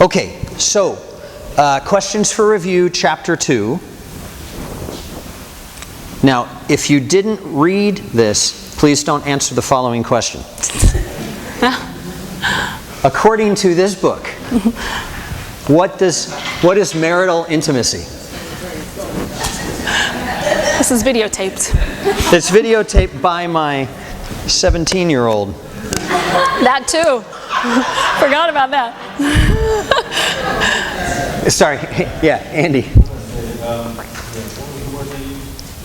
Okay, so questions for review, chapter 2. Now, if you didn't read this, please don't answer the following question. According to this book, what is marital intimacy? This is videotaped. It's videotaped by my 17-year-old. That too. Forgot about that. Sorry. Yeah, Andy.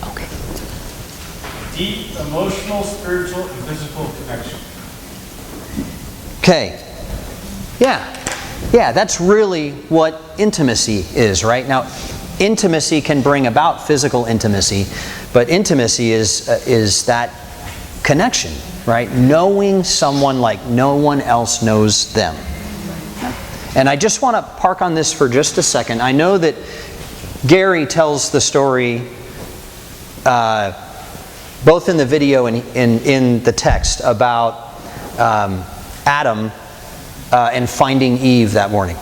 Okay. Deep emotional, spiritual, and physical connection. Okay. Yeah, that's really what intimacy is, right? Now, intimacy can bring about physical intimacy, but intimacy is that connection, right? Knowing someone like no one else knows them. And I just want to park on this for just a second. I know that Gary tells the story both in the video and in the text about Adam and finding Eve that morning,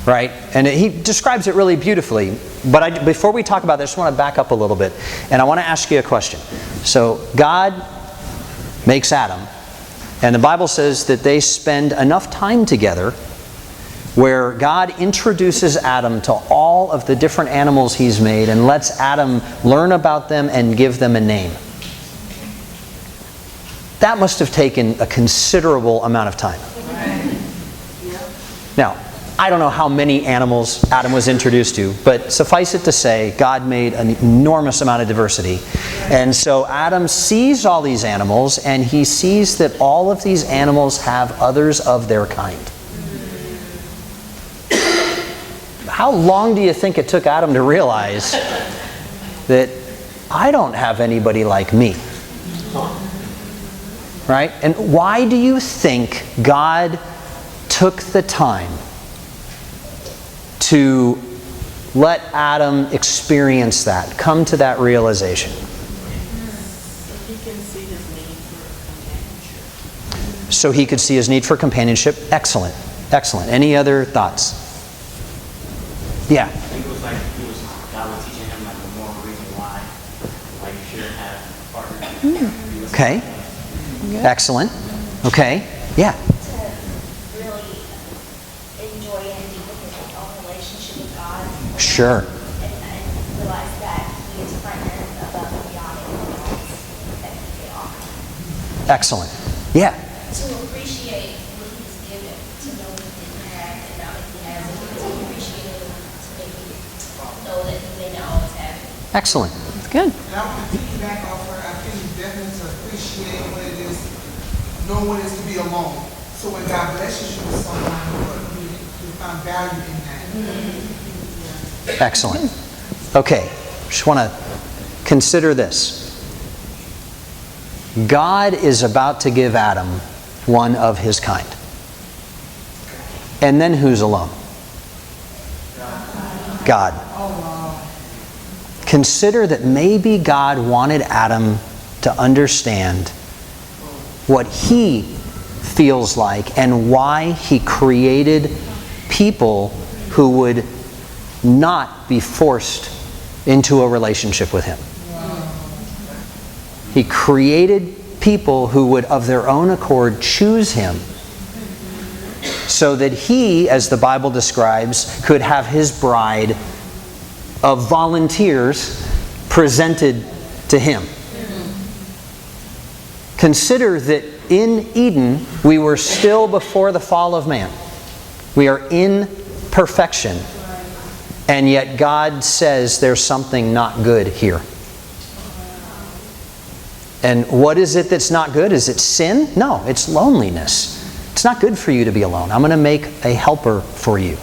right? And he describes it really beautifully. But before we talk about this, I just want to back up a little bit. And I want to ask you a question. So God makes Adam. And the Bible says that they spend enough time together where God introduces Adam to all of the different animals He's made and lets Adam learn about them and give them a name. That must have taken a considerable amount of time. Now, I don't know how many animals Adam was introduced to, but suffice it to say, God made an enormous amount of diversity. And so Adam sees all these animals, and he sees that all of these animals have others of their kind. How long do you think it took Adam to realize that I don't have anybody like me? Right? And why do you think God took the time to let Adam experience that, come to that realization? So he could see his need for companionship. Excellent. Excellent. Any other thoughts? Yeah. I think it was like God was teaching him like the moral reason why you shouldn't have a partner. Okay. Excellent. Okay. Yeah. To really enjoy and deepen his own relationship with God. Sure. And realize that he is partner above and beyond anything else that he can offer. Excellent. Yeah. To appreciate what he's given, to know what he didn't have and now that he has it, to appreciate it, to maybe know that he may not always have it. Excellent. That's good. And I want to piggyback off her. I think it's definitely to appreciate what it is, know what it is to be alone. So when God blesses you with someone, you find value in that. Excellent. Okay. Just want to consider this. God is about to give Adam one of his kind. And then who's alone? God. Consider that maybe God wanted Adam to understand what he feels like and why he created people who would not be forced into a relationship with him. He created people who would, of their own accord, choose him so that he, as the Bible describes, could have his bride of volunteers presented to him. Consider that in Eden, we were still before the fall of man. We are in perfection. And yet God says there's something not good here. And what is it that's not good? Is it sin? No, it's loneliness. It's not good for you to be alone. I'm going to make a helper for you.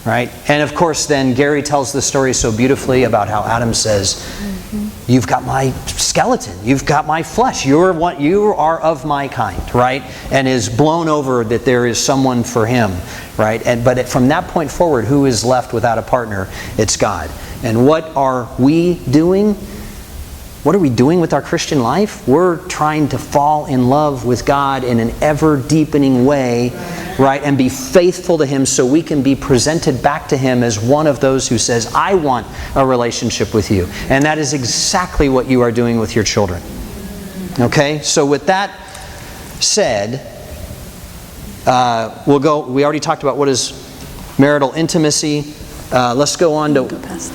Right? And of course then Gary tells the story so beautifully about how Adam says, you've got my skeleton, you've got my flesh, you are of my kind, right? And is blown over that there is someone for him, right? But from that point forward, who is left without a partner? It's God. And what are we doing? what are we doing with our Christian life? We're trying to fall in love with God in an ever-deepening way, right? And be faithful to Him so we can be presented back to Him as one of those who says, I want a relationship with you. And that is exactly what you are doing with your children. Okay? So with that said, we already talked about what is marital intimacy. Let's go on to... Go past.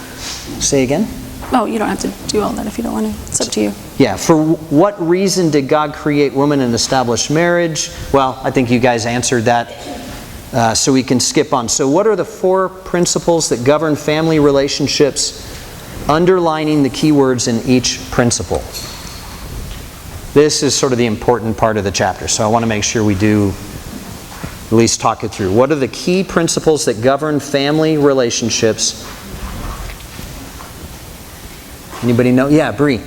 Say again? Oh, you don't have to do all that if you don't want to. It's up to you. Yeah, for what reason did God create woman and establish marriage? Well, I think you guys answered that, so we can skip on. So what are the 4 principles that govern family relationships, underlining the key words in each principle? This is sort of the important part of the chapter, so I want to make sure we do at least talk it through. What are the key principles that govern family relationships? Anybody know? Yeah, Bree.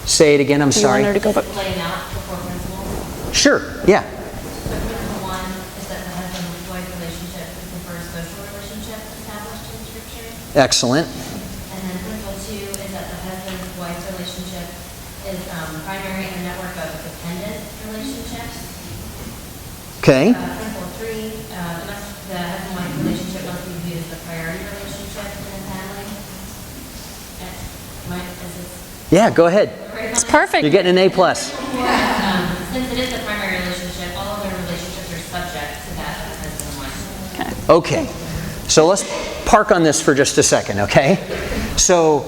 Say it again, I'm Do you sorry. want her to go back? Laying out the 4 principles. Sure, yeah. So principle 1 is that the husband-wife relationship is the first social relationship established in Scripture. Excellent. And then principle 2 is that the husband-wife relationship is primary in a network of dependent relationships. Okay. Principle 3, the husband-wife relationship must be viewed as the priority relationship in a family. Yeah, go ahead. It's perfect. You're getting an A+. Since it is the primary relationship, all other relationships are subject to that of husband and wife. Okay. So let's park on this for just a second, okay? So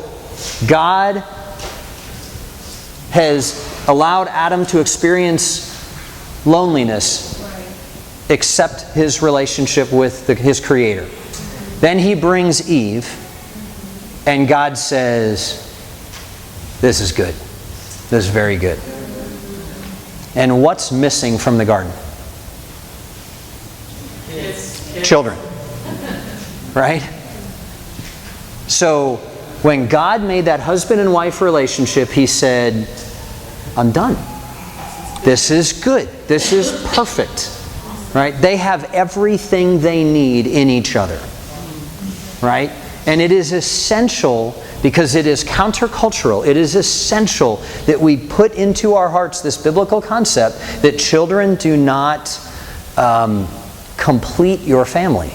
God has allowed Adam to experience loneliness except his relationship with his Creator. Then He brings Eve, and God says, this is good. This is very good. And what's missing from the garden? Children. Right? So when God made that husband and wife relationship, He said, I'm done. This is good. This is perfect. Right? They have everything they need in each other. Right? And it is essential, because it is countercultural, it is essential that we put into our hearts this biblical concept that children do not complete your family.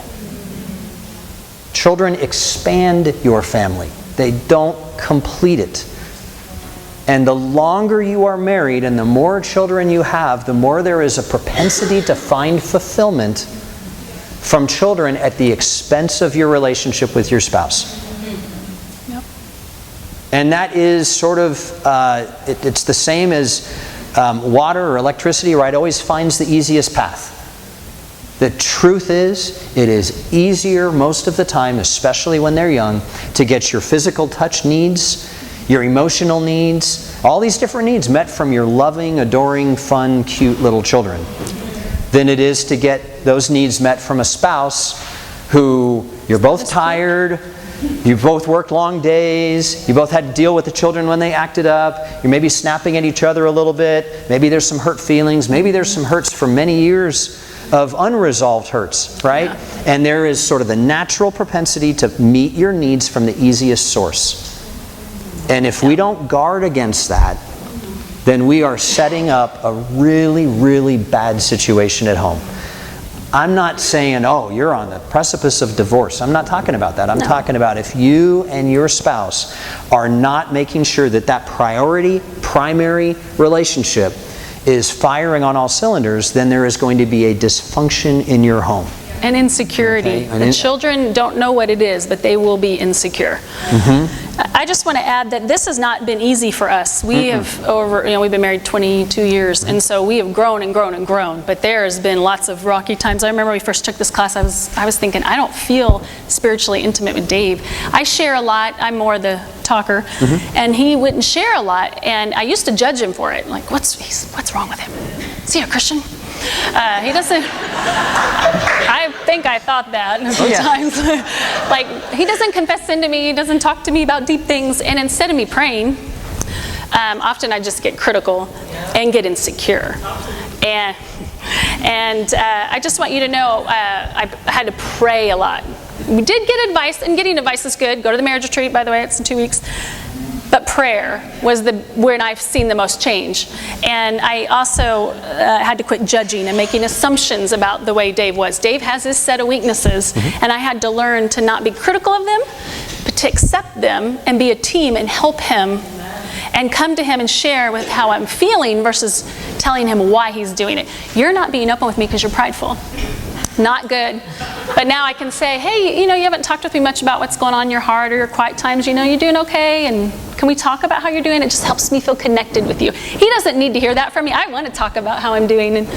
Children expand your family. They don't complete it. And the longer you are married and the more children you have, the more there is a propensity to find fulfillment from children at the expense of your relationship with your spouse. Yep. And that is sort of, it's the same as water or electricity, right? It always finds the easiest path. The truth is, it is easier most of the time, especially when they're young, to get your physical touch needs, your emotional needs, all these different needs met from your loving, adoring, fun, cute little children, than it is to get those needs met from a spouse who you're both tired, you both worked long days, you both had to deal with the children when they acted up, you're maybe snapping at each other a little bit, maybe there's some hurt feelings, maybe there's some hurts from many years of unresolved hurts, right? Yeah. And there is sort of the natural propensity to meet your needs from the easiest source. And if we don't guard against that, then we are setting up a really, really bad situation at home. I'm not saying, oh, you're on the precipice of divorce. I'm not talking about that. I'm talking about if you and your spouse are not making sure that that primary relationship is firing on all cylinders, then there is going to be a dysfunction in your home. And insecurity. Okay. The children don't know what it is, but they will be insecure. Mm-hmm. I just want to add that this has not been easy for us. We have we've been married 22 years, and so we have grown and grown and grown. But there has been lots of rocky times. I remember when we first took this class, I was thinking, I don't feel spiritually intimate with Dave. I share a lot. I'm more the talker, and he wouldn't share a lot. And I used to judge him for it. Like, what's wrong with him? Is he a Christian? He doesn't. I think I thought that a few times. Like, he doesn't confess sin to me. He doesn't talk to me about deep things. And instead of me praying, often I just get critical and get insecure. And I just want you to know, I had to pray a lot We did get advice, and getting advice is good. Go to the marriage retreat, by the way, it's in 2 weeks. But prayer was when I've seen the most change. And I also had to quit judging and making assumptions about the way Dave was. Dave has his set of weaknesses, and I had to learn to not be critical of them, but to accept them and be a team and help him and come to him and share with how I'm feeling versus telling him why he's doing it. You're not being open with me because you're prideful. Not good. But now I can say, hey, you haven't talked with me much about what's going on in your heart or your quiet times. You're doing okay? And can we talk about how you're doing? It just helps me feel connected with you. He doesn't need to hear that from me. I want to talk about how I'm doing. And,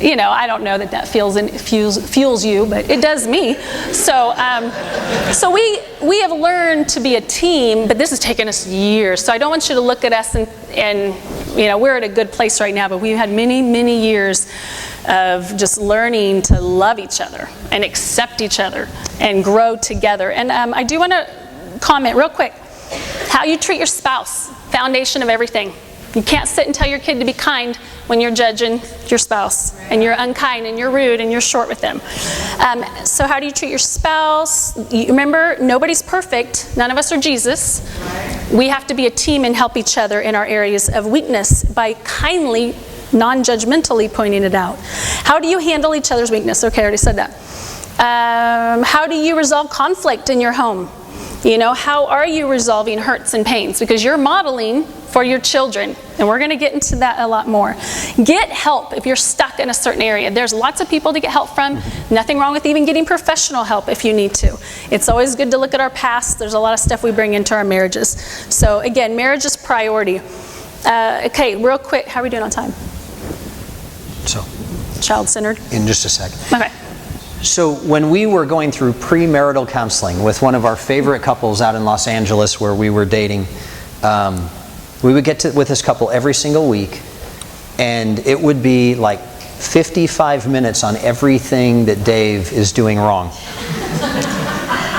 I don't know that fuels you, but it does me. So we have learned to be a team, but this has taken us years. So I don't want you to look at us and we're at a good place right now, but we've had many, many years of just learning to love each other and accept each other and grow together. And I do want to comment real quick. How you treat your spouse, foundation of everything. You can't sit and tell your kid to be kind when you're judging your spouse and you're unkind and you're rude and you're short with them. So how do you treat your spouse? Remember, nobody's perfect. None of us are Jesus. We have to be a team and help each other in our areas of weakness by kindly, non-judgmentally pointing it out. How do you handle each other's weakness? Okay, I already said that. How do you resolve conflict in your home? How are you resolving hurts and pains? Because you're modeling for your children, and we're going to get into that a lot more. Get help if you're stuck in a certain area. There's lots of people to get help from. Nothing wrong with even getting professional help if you need to. It's always good to look at our past. There's a lot of stuff we bring into our marriages. So again, marriage is priority. Okay, real quick, how are we doing on time? So, Child-centered? in just a second. Okay. So when we were going through premarital counseling with one of our favorite couples out in Los Angeles where we were dating, we would get with this couple every single week, and it would be like 55 minutes on everything that Dave is doing wrong.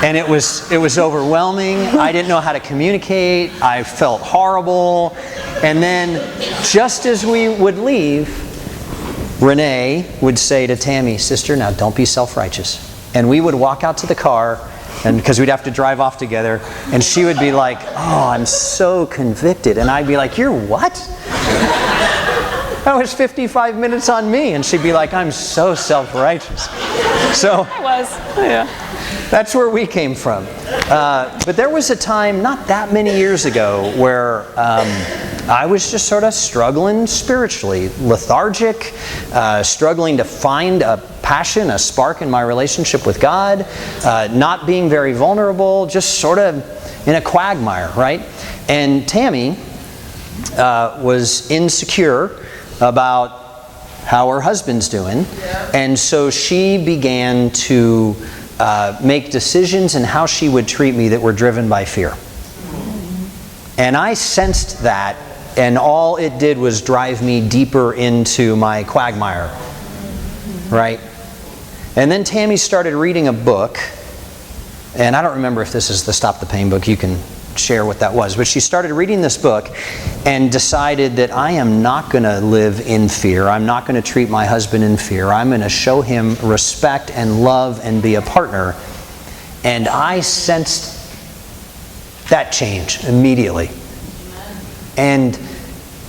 And it was overwhelming. I didn't know how to communicate. I felt horrible. And then just as we would leave, Renee would say to Tammy, "Sister, now don't be self-righteous." And we would walk out to the car, and because we'd have to drive off together, and she would be like, "Oh, I'm so convicted." And I'd be like, "You're what?" That was 55 minutes on me. And she'd be like, "I'm so self-righteous." So I was, yeah. that's where we came from. But there was a time not that many years ago where I was just sort of struggling spiritually, lethargic, struggling to find a passion, a spark in my relationship with God, not being very vulnerable, just sort of in a quagmire, right? And Tammy was insecure about how her husband's doing, and so she began to make decisions in how she would treat me that were driven by fear. And I sensed that, and all it did was drive me deeper into my quagmire, right? And then Tammy started reading a book, and I don't remember if this is the Stop the Pain book. You can share what that was. But she started reading this book and decided that I am not going to live in fear. I'm not going to treat my husband in fear. I'm going to show him respect and love and be a partner. And I sensed that change immediately. And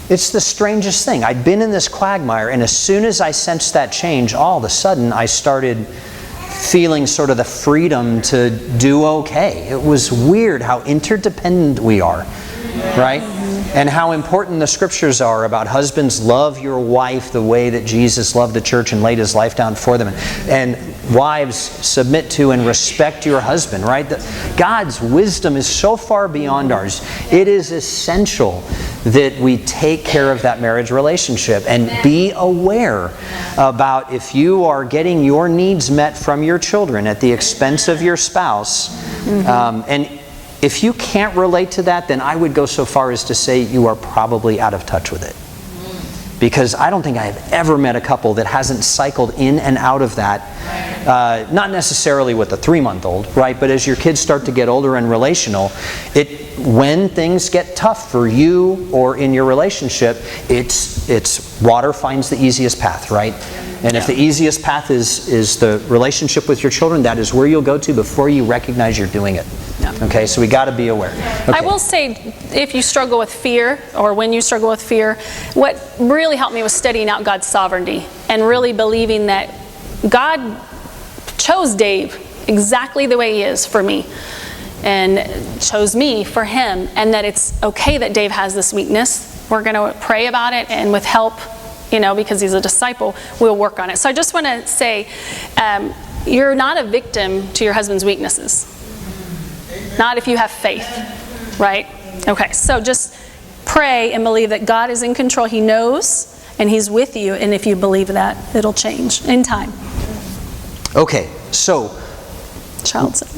it's the strangest thing. I'd been in this quagmire, and as soon as I sensed that change, all of a sudden I started feeling sort of the freedom to do okay. It was weird how interdependent we are, right? And how important the scriptures are about husbands, love your wife the way that Jesus loved the church and laid his life down for them. And wives, submit to and respect your husband, right? God's wisdom is so far beyond ours. It is essential that we take care of that marriage relationship and be aware about if you are getting your needs met from your children at the expense of your spouse. And if you can't relate to that, then I would go so far as to say you are probably out of touch with it. Because I don't think I have ever met a couple that hasn't cycled in and out of that. Not necessarily with a 3-month-old, right? But as your kids start to get older and relational, when things get tough for you or in your relationship, it's water finds the easiest path, right? And if the easiest path is the relationship with your children, that is where you'll go to before you recognize you're doing it. Yeah. Okay, so we got to be aware. Okay. I will say, if you struggle with fear, or when you struggle with fear, what really helped me was studying out God's sovereignty and really believing that God chose Dave exactly the way he is for me, and chose me for him, and that it's okay that Dave has this weakness. We're going to pray about it, and with help, because he's a disciple, we'll work on it. So I just want to say, you're not a victim to your husband's weaknesses. Not if you have faith, right? Okay, so just pray and believe that God is in control. He knows, and he's with you, and if you believe that, it'll change in time. Okay, so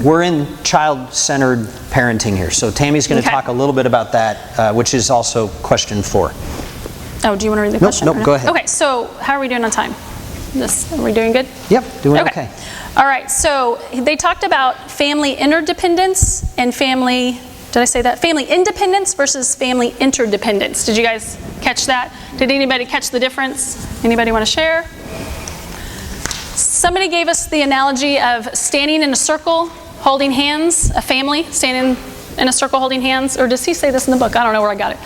we're in child-centered parenting here. So Tammy's going to talk a little bit about that, which is also question 4. Oh, do you want to read the question? Nope, go ahead. Okay, so how are we doing on time? Are we doing good? Yep, doing okay. All right, so they talked about family interdependence and family independence versus family interdependence. Did you guys catch that? Did anybody catch the difference? Anybody want to share? Somebody gave us the analogy of standing in a circle, holding hands, a family standing in a circle holding hands. Or does he say this in the book? I don't know where I got it.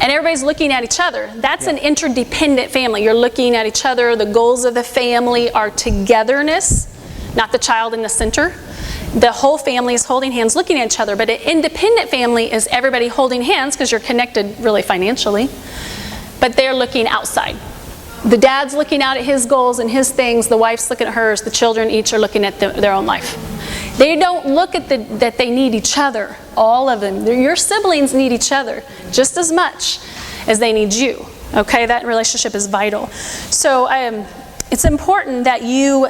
And everybody's looking at each other. That's an interdependent family. You're looking at each other. The goals of the family are togetherness, not the child in the center. The whole family is holding hands, looking at each other. But an independent family is everybody holding hands because you're connected really financially. But they're looking outside. The dad's looking out at his goals and his things. The wife's looking at hers. The children each are looking at their own life. They don't look at that they need each other. All of them. Your siblings need each other just as much as they need you. Okay, that relationship is vital. So it's important that you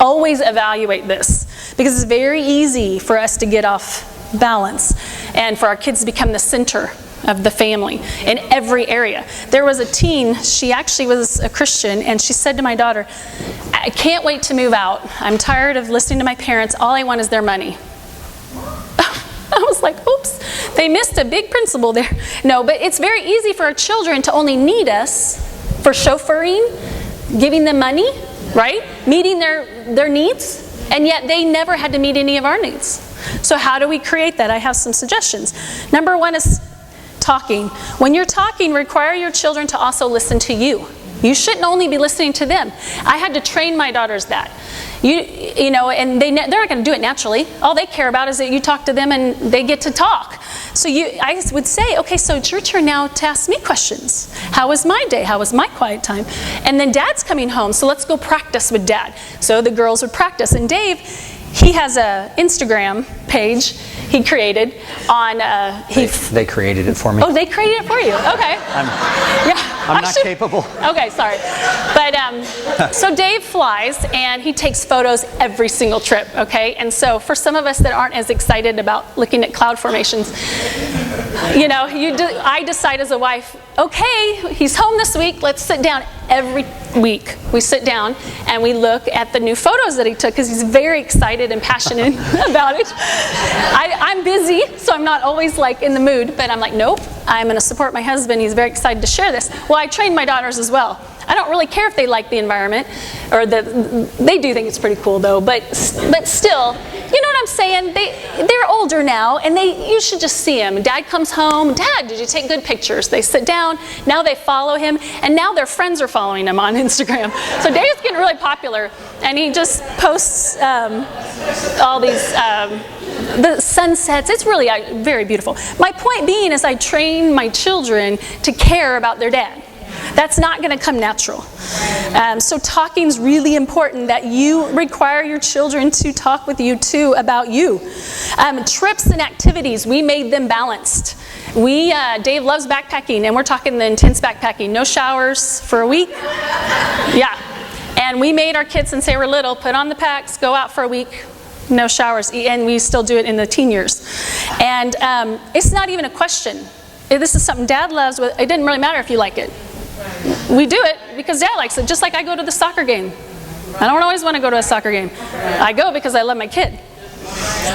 always evaluate this, because it's very easy for us to get off balance and for our kids to become the center of the family in every area. There was a teen, she actually was a Christian, and she said to my daughter, I can't wait to move out. I'm tired of listening to my parents. All I want is their money. I was like, oops, they missed a big principle there. No, but it's very easy for our children to only need us for chauffeuring, giving them money, right? Meeting their needs, and yet they never had to meet any of our needs. So how do we create that? I have some suggestions. Number 1 is talking. When you're talking, require your children to also listen to you. You shouldn't only be listening to them. I had to train my daughters that. And they're not going to do it naturally. All they care about is that you talk to them and they get to talk. So I would say, okay, so it's your turn now to ask me questions. How was my day? How was my quiet time? And then Dad's coming home, so let's go practice with Dad. So the girls would practice. And Dave, he has an Instagram page he created on... They created it for me. Oh, they created it for you. Okay. I'm not capable. Okay, sorry. But so Dave flies, and he takes photos every single trip, okay? And so for some of us that aren't as excited about looking at cloud formations, I decide as a wife, okay, he's home this week, let's sit down. Every week we sit down and we look at the new photos that he took, because he's very excited and passionate about it. I'm busy, so I'm not always in the mood, but I'm like, nope, I'm going to support my husband. He's very excited to share this. Well, I trained my daughters as well. I don't really care if they like the environment, or they do think it's pretty cool though, but still, you know what I'm saying? They're older now, and you should just see them. Dad comes home, Dad, did you take good pictures? They sit down, now they follow him, and now their friends are following him on Instagram. So Dave's getting really popular, and he just posts all these the sunsets. It's really very beautiful. My point being is I train my children to care about their dad. That's not going to come natural. So talking's really important, that you require your children to talk with you too about you. Trips and activities, we made them balanced. Dave loves backpacking, and we're talking the intense backpacking. No showers for a week. Yeah. And we made our kids, since they were little, put on the packs, go out for a week, no showers. And we still do it in the teen years. And it's not even a question. This is something Dad loves. It doesn't really matter if you like it. We do it because Dad likes it, just like I go to the soccer game. I don't always want to go to a soccer game. I go because I love my kid.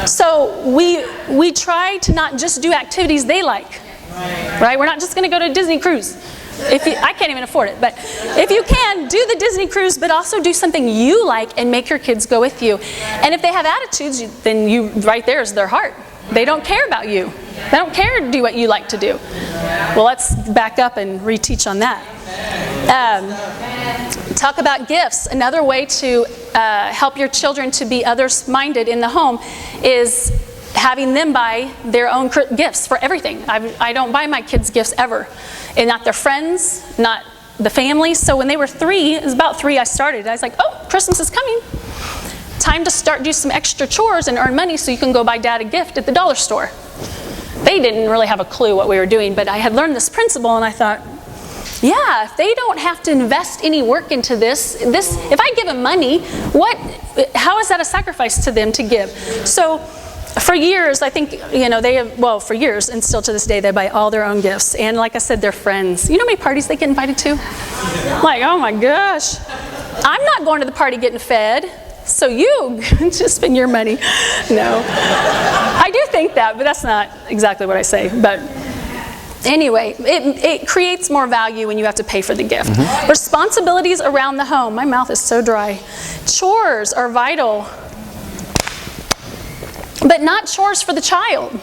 So we try to not just do activities they like, right? We're not just going to go to a Disney cruise. I can't even afford it, but if you can, do the Disney cruise, but also do something you like and make your kids go with you. And if they have attitudes, then you, right there is their heart. They don't care about you. They don't care to do what you like to do. Well, let's back up and reteach on that. Talk about gifts. Another way to help your children to be others-minded in the home is having them buy their own gifts for everything. I don't buy my kids gifts ever. And not their friends, not the family. So when they were 3, it was about 3 I started. I was like, oh, Christmas is coming. Time to do some extra chores and earn money so you can go buy Dad a gift at the dollar store. They didn't really have a clue what we were doing, but I had learned this principle and I thought, yeah, if they don't have to invest any work into this, if I give them money, how is that a sacrifice to them to give? So for years, I think, they have, well, for years, and still to this day, they buy all their own gifts. And like I said, their friends. You know how many parties they get invited to? Like, oh my gosh. I'm not going to the party getting fed. So you just spend your money. No. I do think that, but that's not exactly what I say. But anyway, it creates more value when you have to pay for the gift. Responsibilities around the home. My mouth is so dry. Chores are vital, but not chores for the child.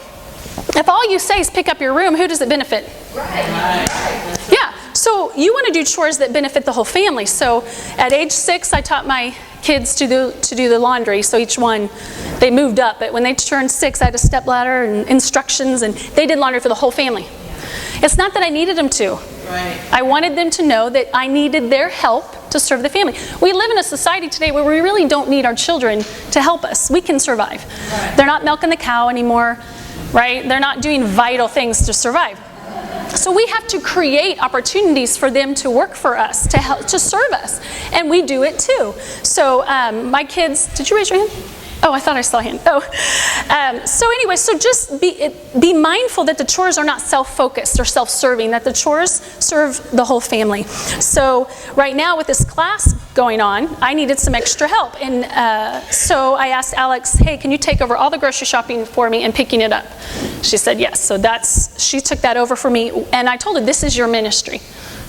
If all you say is pick up your room, who does it benefit? Yeah. So you want to do chores that benefit the whole family. So at age 6, I taught my kids to do the laundry. So each one, they moved up. But when they turned 6, I had a stepladder and instructions, and they did laundry for the whole family. It's not that I needed them to. I wanted them to know that I needed their help to serve the family. We live in a society today where we really don't need our children to help us. We can survive. They're not milking the cow anymore, right? They're not doing vital things to survive. So we have to create opportunities for them to work for us, to help, to serve us. And we do it too. So my kids, did you raise your hand? Oh, I thought I saw a hand. Oh. So anyway, so just be mindful that the chores are not self-focused or self-serving, that the chores serve the whole family. So right now with this class going on, I needed some extra help. And so I asked Alex, hey, can you take over all the grocery shopping for me and picking it up? She said yes. So she took that over for me. And I told her, this is your ministry.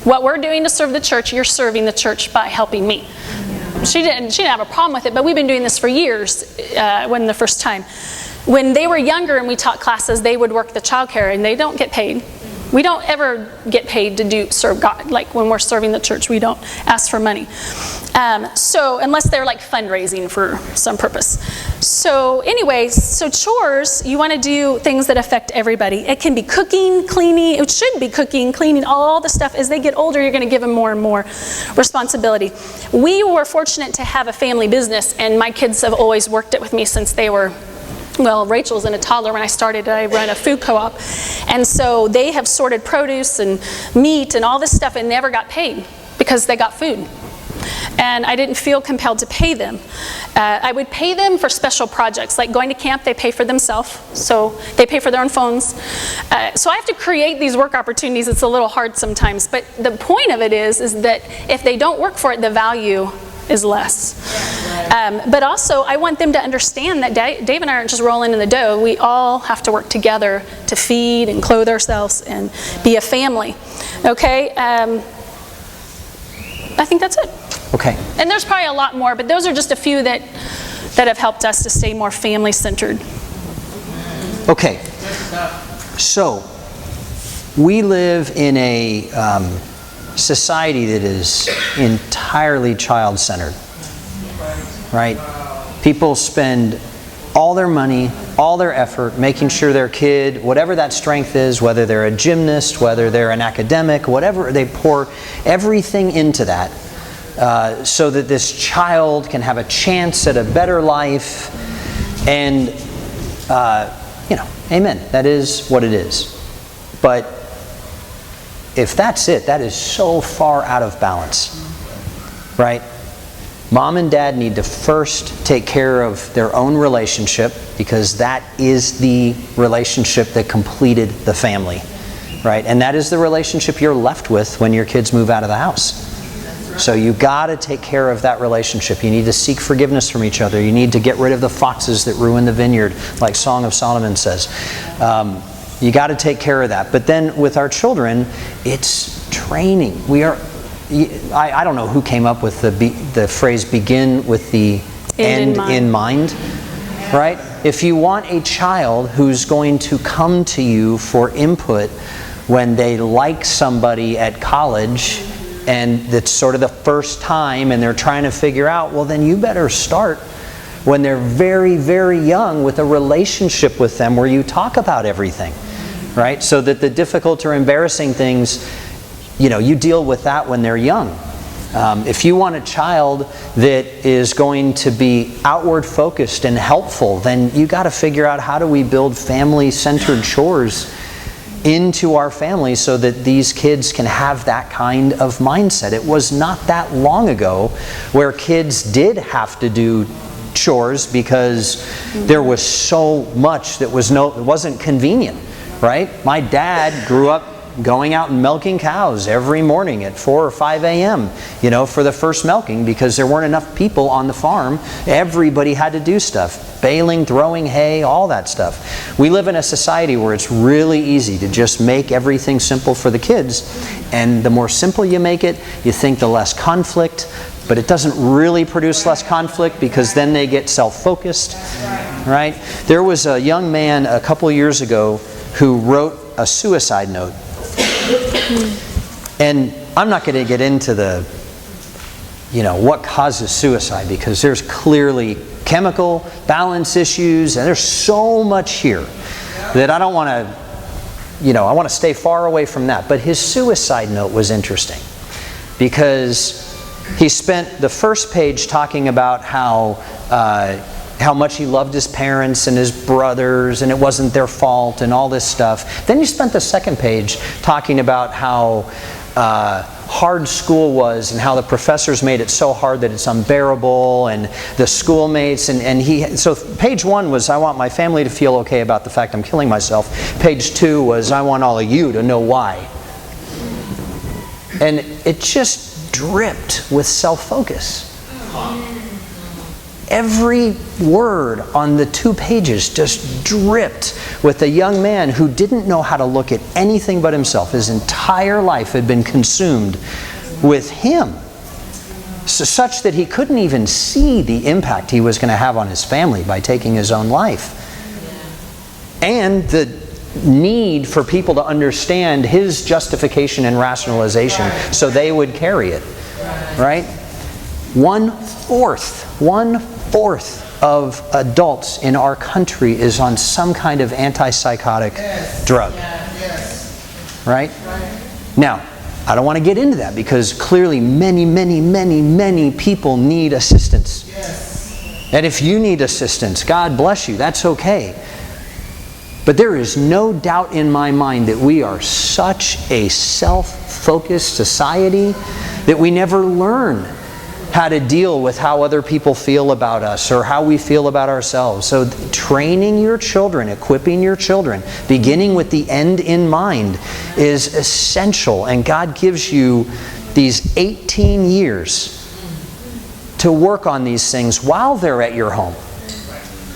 What we're doing to serve the church, you're serving the church by helping me. She didn't have a problem with it, but we've been doing this for years. It wasn't the first time. When they were younger and we taught classes, they would work the childcare, and they don't get paid. We don't ever get paid to serve God. Like when we're serving the church, we don't ask for money. So unless they're like fundraising for some purpose. So anyway, so chores, you want to do things that affect everybody. It can be cooking, cleaning. It should be cooking, cleaning, all the stuff. As they get older, you're going to give them more and more responsibility. We were fortunate to have a family business, and my kids have always worked it with me since they were, well, Rachel's in a toddler when I started. I run a food co-op. And so they have sorted produce and meat and all this stuff and never got paid because they got food. And I didn't feel compelled to pay them. I would pay them for special projects, like going to camp. They pay for themselves, so they pay for their own phones. So I have to create these work opportunities. It's a little hard sometimes, but the point of it is that if they don't work for it, the value is less. But also, I want them to understand that Dave and I aren't just rolling in the dough. We all have to work together to feed and clothe ourselves and be a family. Okay? I think that's it. Okay. And there's probably a lot more, but those are just a few that have helped us to stay more family-centered. Okay. So, we live in a society that is entirely child-centered, right? People spend all their money, all their effort, making sure their kid, whatever that strength is, whether they're a gymnast, whether they're an academic, whatever, they pour everything into that so that this child can have a chance at a better life. And, amen. That is what it is. But if that's it, that is so far out of balance, right? Mom and dad need to first take care of their own relationship, because that is the relationship that completed the family, right? And that is the relationship you're left with when your kids move out of the house. So you got to take care of that relationship. You need to seek forgiveness from each other. You need to get rid of the foxes that ruin the vineyard, like Song of Solomon says. You got to take care of that. But then with our children, it's training. We are, I don't know who came up with the phrase begin with the end in mind, right? If you want a child who's going to come to you for input when they like somebody at college and it's sort of the first time and they're trying to figure out, well, then you better start when they're very, very young with a relationship with them where you talk about everything, right? So that the difficult or embarrassing things, you deal with that when they're young. If you want a child that is going to be outward focused and helpful, then you got to figure out how do we build family-centered chores into our family so that these kids can have that kind of mindset. It was not that long ago where kids did have to do chores because there was so much that it wasn't convenient, right? My dad grew up going out and milking cows every morning at 4 or 5 a.m., for the first milking because there weren't enough people on the farm. Everybody had to do stuff. Baling, throwing hay, all that stuff. We live in a society where it's really easy to just make everything simple for the kids. And the more simple you make it, you think the less conflict. But it doesn't really produce less conflict because then they get self-focused, right? There was a young man a couple years ago who wrote a suicide note. And I'm not going to get into the, what causes suicide because there's clearly chemical balance issues and there's so much here that I don't want to, I want to stay far away from that. But his suicide note was interesting because he spent the first page talking about how much he loved his parents and his brothers and it wasn't their fault and all this stuff. Then he spent the second page talking about how hard school was and how the professors made it so hard that it's unbearable and the schoolmates so page 1 was, I want my family to feel okay about the fact I'm killing myself. Page 2 was, I want all of you to know why. And it just dripped with self-focus. Every word on the 2 pages just dripped with a young man who didn't know how to look at anything but himself. His entire life had been consumed with him, such that he couldn't even see the impact he was going to have on his family by taking his own life. And the need for people to understand his justification and rationalization so they would carry it. Right? 1/4 of adults in our country is on some kind of antipsychotic drug. Right? Now, I don't want to get into that because clearly many people need assistance. And if you need assistance, God bless you, that's okay. But there is no doubt in my mind that we are such a self-focused society that we never learn how to deal with how other people feel about us or how we feel about ourselves. So training your children, equipping your children, beginning with the end in mind is essential. And God gives you these 18 years to work on these things while they're at your home.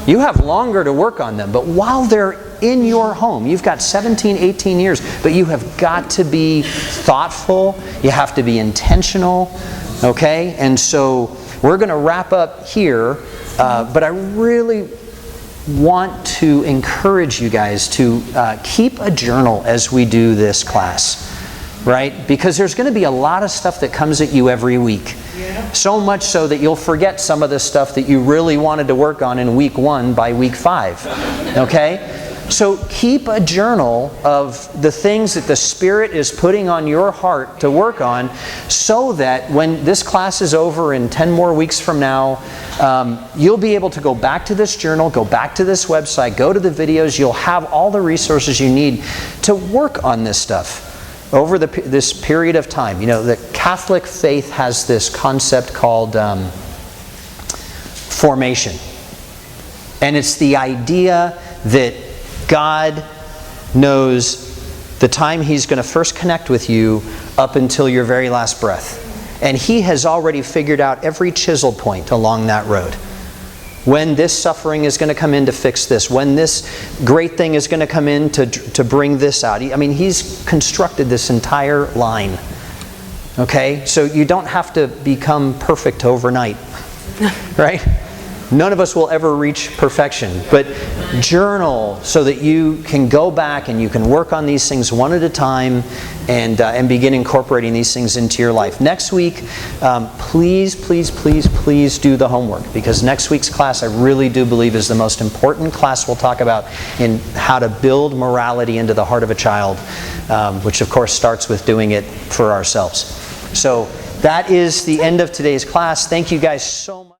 You have longer to work on them, but while they're in your home, you've got 17, 18 years, but you have got to be thoughtful, you have to be intentional, okay? And so we're going to wrap up here, but I really want to encourage you guys to keep a journal as we do this class, right? Because there's going to be a lot of stuff that comes at you every week. So much so that you'll forget some of the stuff that you really wanted to work on in week 1 by week 5. Okay? So keep a journal of the things that the Spirit is putting on your heart to work on so that when this class is over in 10 more weeks from now, you'll be able to go back to this journal, go back to this website, go to the videos. You'll have all the resources you need to work on this stuff over this period of time. You know, the Catholic faith has this concept called formation. And it's the idea that God knows the time He's going to first connect with you up until your very last breath. And He has already figured out every chisel point along that road. when this suffering is going to come in to fix this, when this great thing is going to come in to bring this out. I mean, He's constructed this entire line. Okay? So you don't have to become perfect overnight. Right? None of us will ever reach perfection, but journal so that you can go back and you can work on these things one at a time and begin incorporating these things into your life. Next week, please do the homework, because next week's class I really do believe is the most important class we'll talk about in how to build morality into the heart of a child, which of course starts with doing it for ourselves. So that is the end of today's class. Thank you guys so much.